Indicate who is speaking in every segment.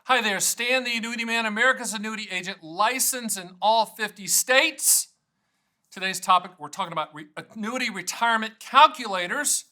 Speaker 1: Hi there, Stan the Annuity Man, America's annuity agent, licensed in all 50 states. Today's topic, we're talking about annuity retirement calculators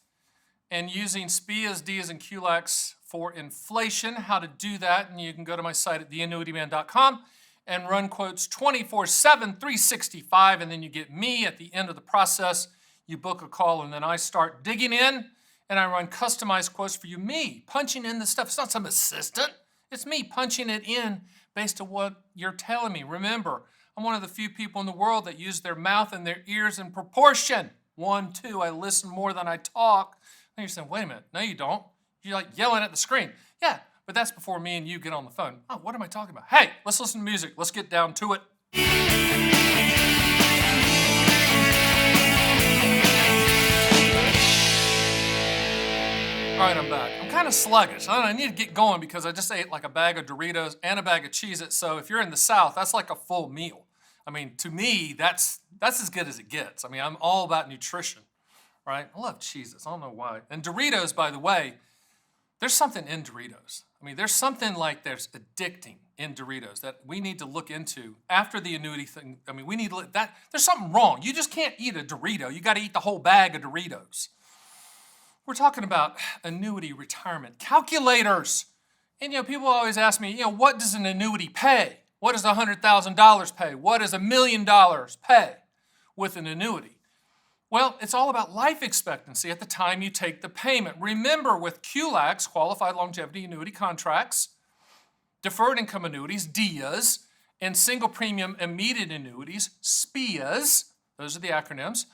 Speaker 1: and using SPIAs, DIAs, and QLACs for inflation, how to do that. And you can go to my site at theannuityman.com and run quotes 24/7, 365, and then you get me at the end of the process. You book a call, and then I start digging in, and I run customized quotes for you, me punching in the stuff. It's not some assistant. It's me punching it in based on what you're telling me. Remember, I'm one of the few people in the world that use their mouth and their ears in proportion. 1, 2, I listen more than I talk. And you're saying, wait a minute, no you don't. You're like yelling at the screen. Yeah, but that's before me and you get on the phone. Oh, what am I talking about? Hey, let's listen to music. Let's get down to it. All right, I'm back. I'm kind of sluggish. I need to get going because I just ate like a bag of Doritos and a bag of Cheez-Its. So if you're in the South, that's like a full meal. I mean, to me, that's as good as it gets. I mean, I'm all about nutrition, right? I love Cheez-Its. I don't know why. And Doritos, by the way, there's something in Doritos. I mean, there's something like there's addicting in Doritos that we need to look into after the annuity thing. I mean, we need to look that. There's something wrong. You just can't eat a Dorito. You got to eat the whole bag of Doritos. We're talking about annuity retirement calculators. And, people always ask me, what does an annuity pay? What does $100,000 pay? What does $1 million pay with an annuity? Well, it's all about life expectancy at the time you take the payment. Remember, with QLACs, qualified longevity annuity contracts, deferred income annuities, DIAs, and single premium immediate annuities, SPIAs, those are the acronyms.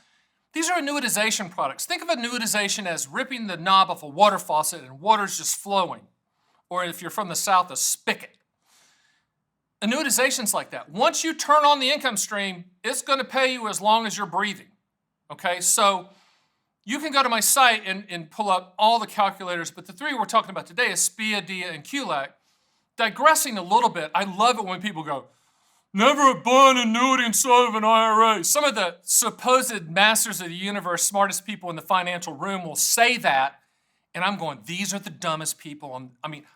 Speaker 1: These are annuitization products. Think of annuitization as ripping the knob off a water faucet and water's just flowing. Or if you're from the South, a spigot. Annuitization's like that. Once you turn on the income stream, it's going to pay you as long as you're breathing. Okay, so you can go to my site and pull up all the calculators, but the three we're talking about today is SPIA, DIA, and QLAC. Digressing a little bit, I love it when people go, never buy an annuity inside of an IRA. Some of the supposed masters of the universe, smartest people in the financial room will say that, and I'm going, these are the dumbest people.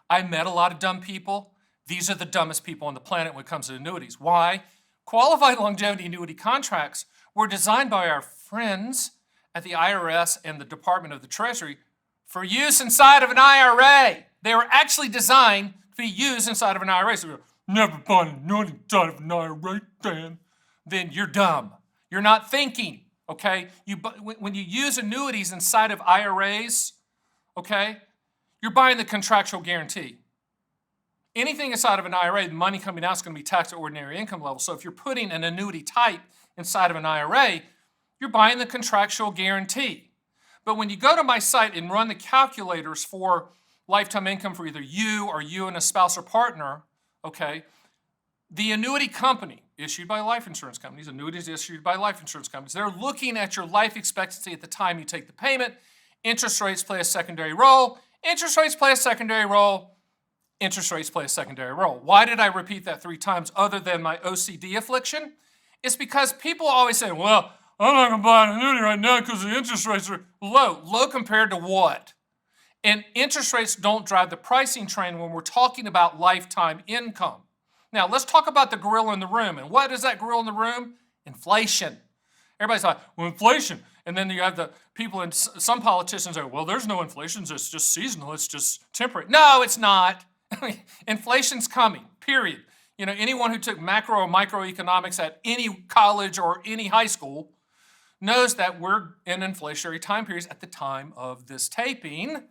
Speaker 1: I met a lot of dumb people. These are the dumbest people on the planet when it comes to annuities. Why? Qualified longevity annuity contracts were designed by our friends at the IRS and the Department of the Treasury for use inside of an IRA. They were actually designed to be used inside of an IRA. So never buy an annuity inside of an IRA, then you're dumb. You're not thinking, okay? When you use annuities inside of IRAs, okay, you're buying the contractual guarantee. Anything inside of an IRA, the money coming out is going to be taxed at ordinary income level. So if you're putting an annuity type inside of an IRA, you're buying the contractual guarantee. But when you go to my site and run the calculators for lifetime income for either you or you and a spouse or partner, okay, the annuity company issued by life insurance companies, annuities issued by life insurance companies, they're looking at your life expectancy at the time you take the payment. Interest rates play a secondary role. Interest rates play a secondary role. Interest rates play a secondary role. Why did I repeat that 3 times other than my OCD affliction? It's because people always say, well, I'm not going to buy an annuity right now because the interest rates are low. Low compared to what? And interest rates don't drive the pricing train when we're talking about lifetime income. Now, let's talk about the gorilla in the room. And what is that gorilla in the room? Inflation. Everybody's like, well, inflation. And then you have the people and some politicians say, well, there's no inflation. It's just seasonal. It's just temporary. No, it's not. Inflation's coming, period. Anyone who took macro or microeconomics at any college or any high school knows that we're in inflationary time periods at the time of this taping.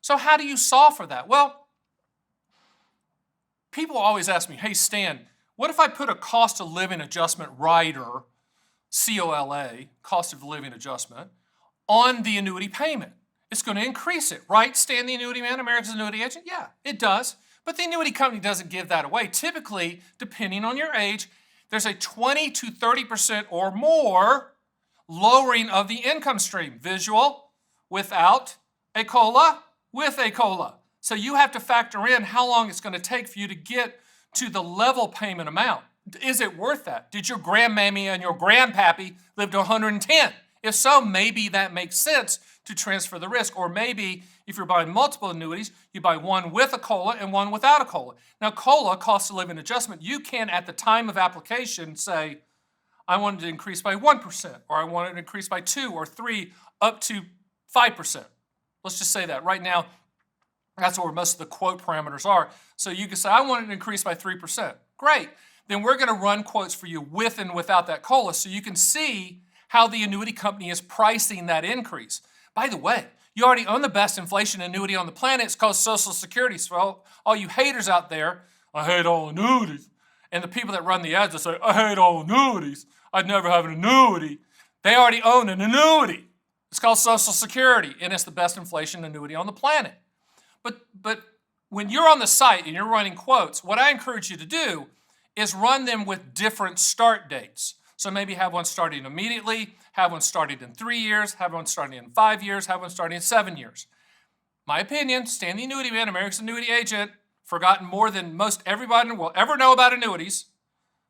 Speaker 1: So how do you solve for that? Well, people always ask me, hey, Stan, what if I put a cost of living adjustment rider, COLA, cost of living adjustment, on the annuity payment? It's going to increase it, right? Stan the Annuity Man, America's annuity agent? Yeah, it does. But the annuity company doesn't give that away. Typically, depending on your age, there's a 20 to 30% or more lowering of the income stream. Visual, without a COLA, with a COLA. So you have to factor in how long it's going to take for you to get to the level payment amount. Is it worth that? Did your grandmammy and your grandpappy live to 110? If so, maybe that makes sense to transfer the risk. Or maybe if you're buying multiple annuities, you buy one with a COLA and one without a COLA. Now, COLA, cost of living adjustment, you can at the time of application say, I want it to increase by 1%, or I want it to increase by 2 or 3, up to 5%. Let's just say that. Right now, that's where most of the quote parameters are. So you can say, I want it to increase by 3%. Great. Then we're going to run quotes for you with and without that COLA so you can see how the annuity company is pricing that increase. By the way, you already own the best inflation annuity on the planet. It's called Social Security. So all you haters out there, I hate all annuities. And the people that run the ads that say, I hate all annuities, I'd never have an annuity. They already own an annuity. It's called Social Security, and it's the best inflation annuity on the planet. But when you're on the site and you're running quotes, what I encourage you to do is run them with different start dates. So maybe have one starting immediately, have one starting in 3 years, have one starting in 5 years, have one starting in 7 years. My opinion, Stan the Annuity Man, America's Annuity Agent, forgotten more than most everybody will ever know about annuities.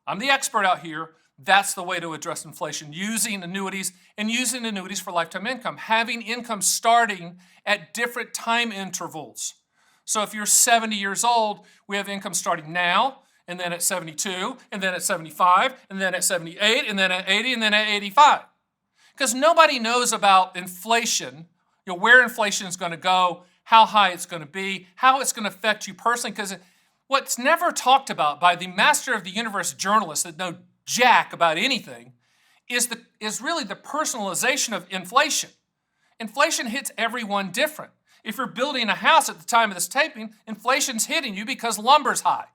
Speaker 1: I'm the expert out here. That's the way to address inflation, using annuities and using annuities for lifetime income, having income starting at different time intervals. So if you're 70 years old, we have income starting now, and then at 72, and then at 75, and then at 78, and then at 80, and then at 85. Because nobody knows about inflation, where inflation is going to go, how high it's going to be, how it's going to affect you personally. Because what's never talked about by the master of the universe journalists that know jack about anything is really the personalization of inflation. Inflation hits everyone different. If you're building a house at the time of this taping, inflation's hitting you because lumber's high.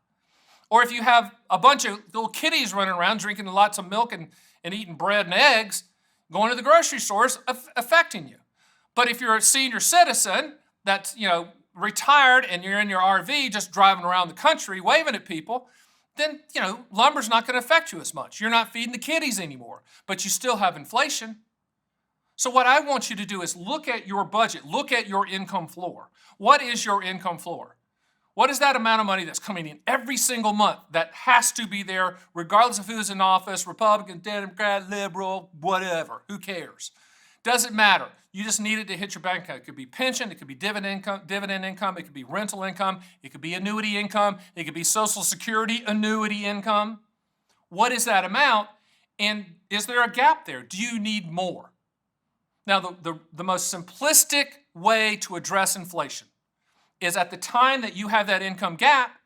Speaker 1: Or if you have a bunch of little kiddies running around drinking lots of milk and eating bread and eggs, going to the grocery stores affecting you. But if you're a senior citizen that's retired and you're in your RV just driving around the country waving at people, then lumber's not going to affect you as much. You're not feeding the kiddies anymore, but you still have inflation. So what I want you to do is look at your budget, look at your income floor. What is your income floor? What is that amount of money that's coming in every single month that has to be there regardless of who's in office, Republican, Democrat, liberal, whatever, who cares? Doesn't matter. You just need it to hit your bank account. It could be pension, it could be dividend income, it could be rental income, it could be annuity income, it could be Social Security annuity income. What is that amount? And is there a gap there? Do you need more? Now, the most simplistic way to address inflation is at the time that you have that income gap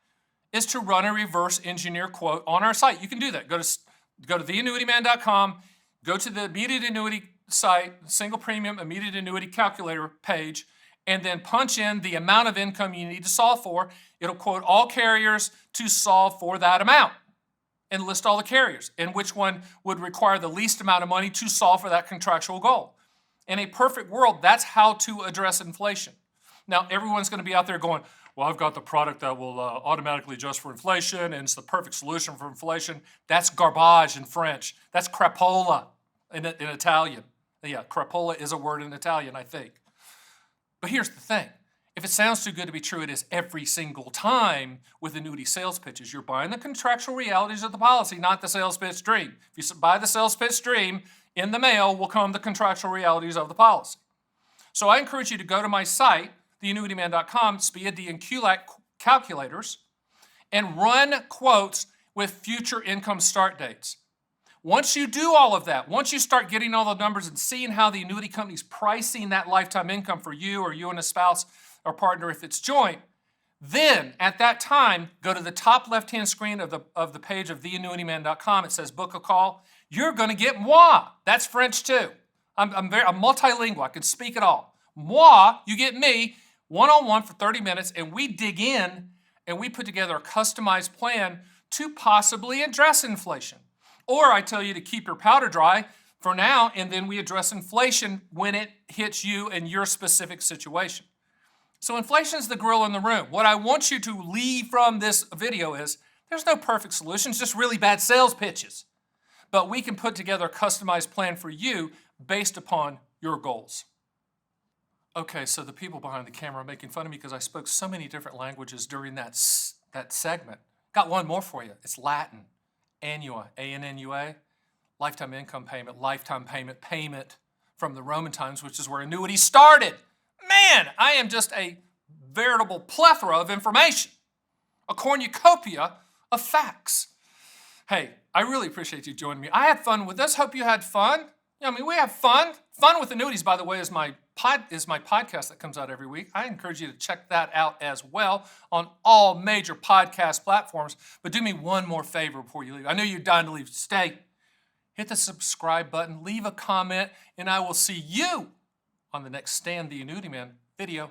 Speaker 1: is to run a reverse engineer quote on our site. You can do that. Go to theannuityman.com, go to the immediate annuity site, single premium immediate annuity calculator page, and then punch in the amount of income you need to solve for. It'll quote all carriers to solve for that amount and list all the carriers and which one would require the least amount of money to solve for that contractual goal. In a perfect world, that's how to address inflation. Now, everyone's going to be out there going, well, I've got the product that will automatically adjust for inflation, and it's the perfect solution for inflation. That's garbage in French. That's crapola in Italian. Yeah, crapola is a word in Italian, I think. But here's the thing. If it sounds too good to be true, it is every single time with annuity sales pitches. You're buying the contractual realities of the policy, not the sales pitch dream. If you buy the sales pitch dream, in the mail will come the contractual realities of the policy. So I encourage you to go to my site, theannuityman.com, SPIA, and QLAC calculators, and run quotes with future income start dates. Once you do all of that, once you start getting all the numbers and seeing how the annuity company's pricing that lifetime income for you or you and a spouse or partner if it's joint, then at that time, go to the top left-hand screen of the page of theannuityman.com. It says book a call. You're going to get moi. That's French too. I'm multilingual. I can speak it all. Moi, you get me, one-on-one for 30 minutes, and we dig in and we put together a customized plan to possibly address inflation. Or I tell you to keep your powder dry for now, and then we address inflation when it hits you and your specific situation. So inflation is the gorilla in the room. What I want you to leave from this video is there's no perfect solutions, just really bad sales pitches. But we can put together a customized plan for you based upon your goals. Okay, so the people behind the camera are making fun of me because I spoke so many different languages during that segment. Got one more for you. It's Latin. Annua, A-N-N-U-A, lifetime income payment, lifetime payment from the Roman times, which is where annuities started. Man, I am just a veritable plethora of information, a cornucopia of facts. Hey, I really appreciate you joining me. I had fun with this. Hope you had fun. I mean, we have fun. Fun with Annuities, by the way, is my podcast that comes out every week. I encourage you to check that out as well on all major podcast platforms. But do me one more favor before you leave. I know you're dying to leave. Stay. Hit the subscribe button, leave a comment, and I will see you on the next Stan the Annuity Man video.